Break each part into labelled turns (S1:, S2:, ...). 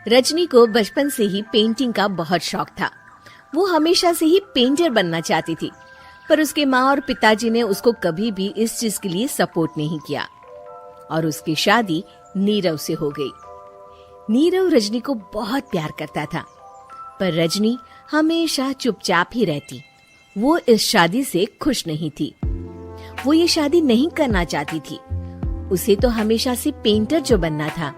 S1: रजनी को बचपन से ही पेंटिंग का बहुत शौक था। वो हमेशा से ही पेंटर बनना चाहती थी, पर उसके माँ और पिताजी ने उसको कभी भी इस चीज के लिए सपोर्ट नहीं किया और उसकी शादी नीरव से हो गई। नीरव रजनी को बहुत प्यार करता था, पर रजनी हमेशा चुपचाप ही रहती। वो इस शादी से खुश नहीं थी। वो ये शादी नहीं करना चाहती थी। उसे तो हमेशा से पेंटर जो बनना था।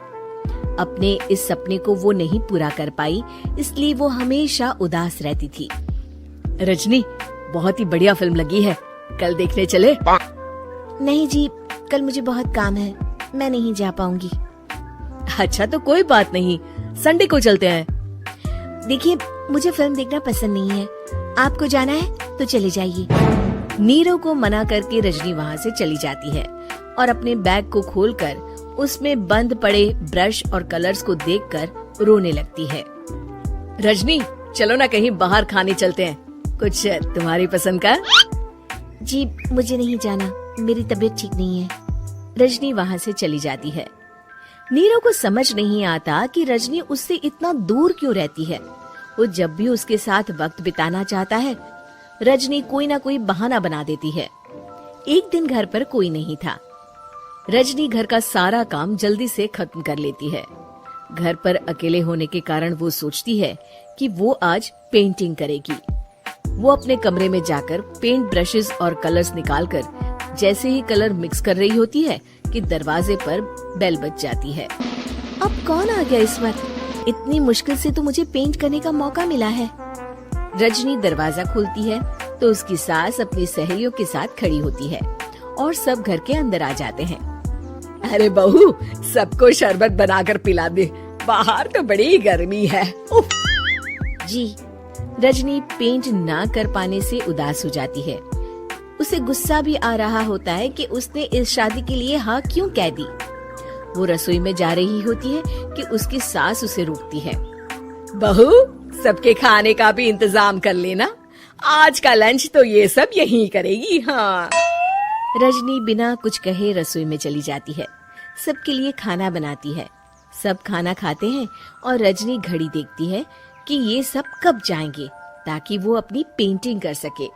S1: अपने इस सपने को वो नहीं पूरा कर पाई, इसलिए वो हमेशा उदास रहती थी। रजनी, बहुत ही बढ़िया फिल्म लगी है, कल देखने चले? नहीं जी, कल मुझे बहुत काम है, मैं नहीं जा पाऊंगी। अच्छा तो कोई बात नहीं, संडे को चलते हैं। देखिए, मुझे फिल्म देखना पसंद नहीं है, आपको जाना है तो चले जाइए। नीरव को मना करके रजनी वहाँ से चली जाती है और अपने बैग को खोलकर उसमें बंद पड़े ब्रश और कलर्स को देखकर रोने लगती है। रजनी, चलो ना कहीं बाहर खाने चलते हैं, कुछ तुम्हारी पसंद का। जी, मुझे नहीं जाना, मेरी तबीयत ठीक नहीं है। रजनी वहाँ से चली जाती है। नीरव को समझ नहीं आता कि रजनी उससे इतना दूर क्यों रहती है। वो जब भी उसके साथ वक्त बिताना चाहता है, रजनी कोई ना कोई बहाना बना देती है। एक दिन घर पर कोई नहीं था। रजनी घर का सारा काम जल्दी से खत्म कर लेती है। घर पर अकेले होने के कारण वो सोचती है कि वो आज पेंटिंग करेगी। वो अपने कमरे में जाकर पेंट ब्रशेस और कलर्स निकालकर जैसे ही कलर मिक्स कर रही होती है कि दरवाजे पर बेल बज जाती है। अब कौन आ गया इस वक्त? इतनी मुश्किल से तो मुझे पेंट करने का मौका मिला है। रजनी दरवाजा खोलती है तो उसकी सास अपनी सहेलियों के साथ खड़ी होती है और सब घर के अंदर आ जाते हैं। अरे बहू, सबको शरबत बनाकर पिला दे, बाहर तो बड़ी गर्मी है। उफ। जी। रजनी पेंट ना कर पाने से उदास हो जाती है। उसे गुस्सा भी आ रहा होता है कि उसने इस शादी के लिए हाँ क्यों कह दी। वो रसोई में जा रही होती है कि उसकी सास उसे रोकती है। बहू, सबके खाने का भी इंतजाम कर लेना, आज का लंच तो ये सब यहीं करेगी। हाँ। रजनी बिना कुछ कहे रसोई में चली जाती है। सबके लिए खाना बनाती है। सब खाना खाते हैं और रजनी घड़ी देखती है कि ये सब कब जाएंगे ताकि वो अपनी पेंटिंग कर सके।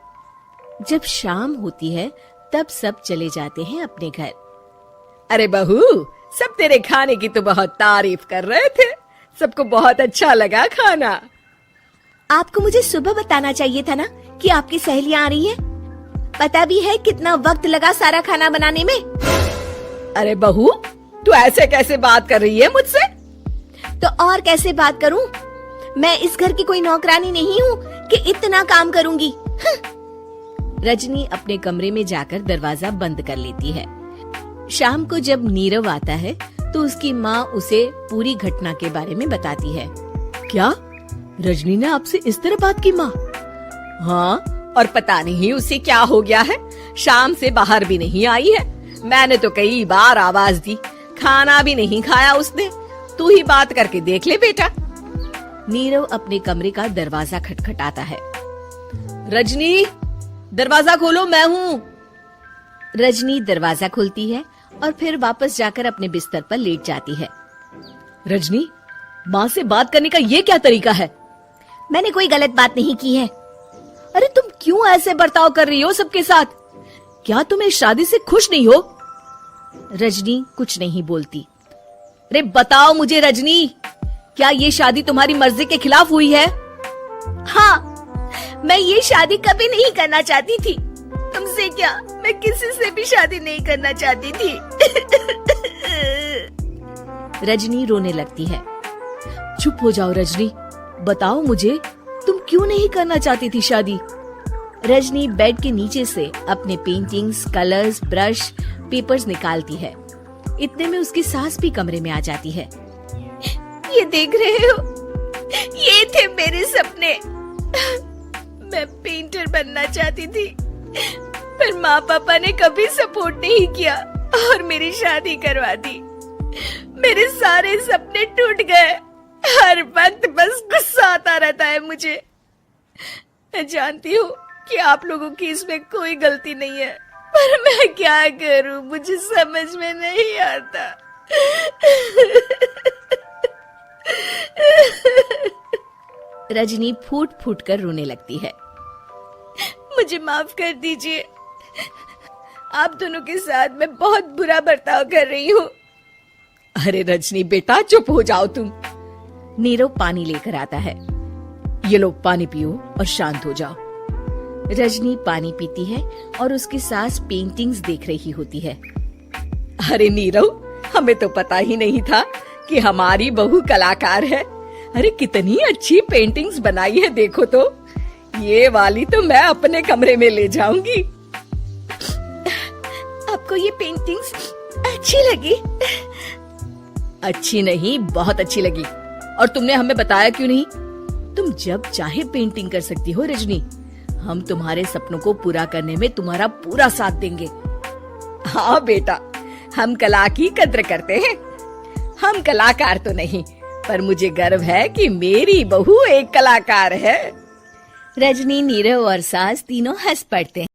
S1: जब शाम होती है तब सब चले जाते हैं अपने घर। अरे बहू, सब तेरे खाने की तो बहुत तारीफ कर रहे थे, सबको बहुत अच्छा लगा खाना। आपको मुझे सुबह बताना चाहिए था ना कि आपकी सहेलियां आ रही हैं। पता भी है कितना वक्त लगा सारा खाना बनाने में। अरे बहू, तू ऐसे कैसे बात कर रही है मुझसे? तो और कैसे बात करूं? मैं इस घर की कोई नौकरानी नहीं हूँ कि इतना काम करूंगी। रजनी अपने कमरे में जाकर दरवाजा बंद कर लेती है। शाम को जब नीरव आता है तो उसकी माँ उसे पूरी घटना के बारे में बताती है। क्या रजनी ने आपसे इस तरह बात की माँ? हाँ, और पता नहीं उसे क्या हो गया है, शाम से बाहर भी नहीं आई है। मैंने तो कई बार आवाज दी, खाना भी नहीं खाया उसने। तू ही बात करके देख ले बेटा। नीरव अपने कमरे का दरवाजा खटखटाता है। रजनी, दरवाजा खोलो, मैं हूँ। रजनी दरवाजा खोलती है और फिर वापस जाकर अपने बिस्तर पर लेट जाती है। रजनी, माँ से बात करने का ये क्या तरीका है? मैंने कोई गलत बात नहीं की है। अरे तुम क्यों ऐसे बर्ताव कर रही हो सबके साथ? क्या तुम इस शादी से खुश नहीं हो? रजनी कुछ नहीं बोलती। अरे बताओ मुझे रजनी, क्या ये शादी तुम्हारी मर्जी के खिलाफ हुई है? हाँ, मैं ये शादी कभी नहीं करना चाहती थी। तुमसे क्या, मैं किसी से भी शादी नहीं करना चाहती थी। रजनी रोने लगती है। चुप हो जाओ रजनी, बताओ मुझे, तुम क्यों नहीं करना चाहती थी शादी? रजनी बेड के नीचे से अपने पेंटिंग्स, कलर्स, ब्रश, पेपर्स निकालती है। इतने में उसकी सास भी कमरे में आ जाती है। ये देख रहे हो, ये थे मेरे सपने। मैं पेंटर बनना चाहती थी, पर माँ पापा ने कभी सपोर्ट नहीं किया और मेरी शादी करवा दी। मेरे सारे सपने टूट गए। हर वक्त बस गुस्सा आता रहता है मुझे। मैं जानती हूँ कि आप लोगों की इसमें कोई गलती नहीं है, पर मैं क्या करूँ, मुझे समझ में नहीं आता। रजनी फूट फूट कर रोने लगती है। मुझे माफ कर दीजिए, आप दोनों के साथ मैं बहुत बुरा बर्ताव कर रही हूँ। अरे रजनी बेटा चुप हो जाओ तुम। नीरव पानी लेकर आता है। ये लो पानी पियो और शांत हो जाओ। रजनी पानी पीती है और उसकी सास पेंटिंग्स देख रही होती है। अरे नीरव, हमें तो पता ही नहीं था कि हमारी बहू कलाकार है। अरे कितनी अच्छी पेंटिंग्स बनाई है, देखो तो। ये वाली तो मैं अपने कमरे में ले जाऊंगी। आपको ये पेंटिंग्स अच्छी लगी? अच्छी नहीं, बहुत अच्छी लगी। और तुमने हमें बताया क्यों नहीं? तुम जब चाहे पेंटिंग कर सकती हो रजनी। हम तुम्हारे सपनों को पूरा करने में तुम्हारा पूरा साथ देंगे। हाँ बेटा, हम कला की कद्र करते हैं। हम कलाकार तो नहीं, पर मुझे गर्व है कि मेरी बहू एक कलाकार है। रजनी, नीरव और सास तीनों हंस पड़ते हैं।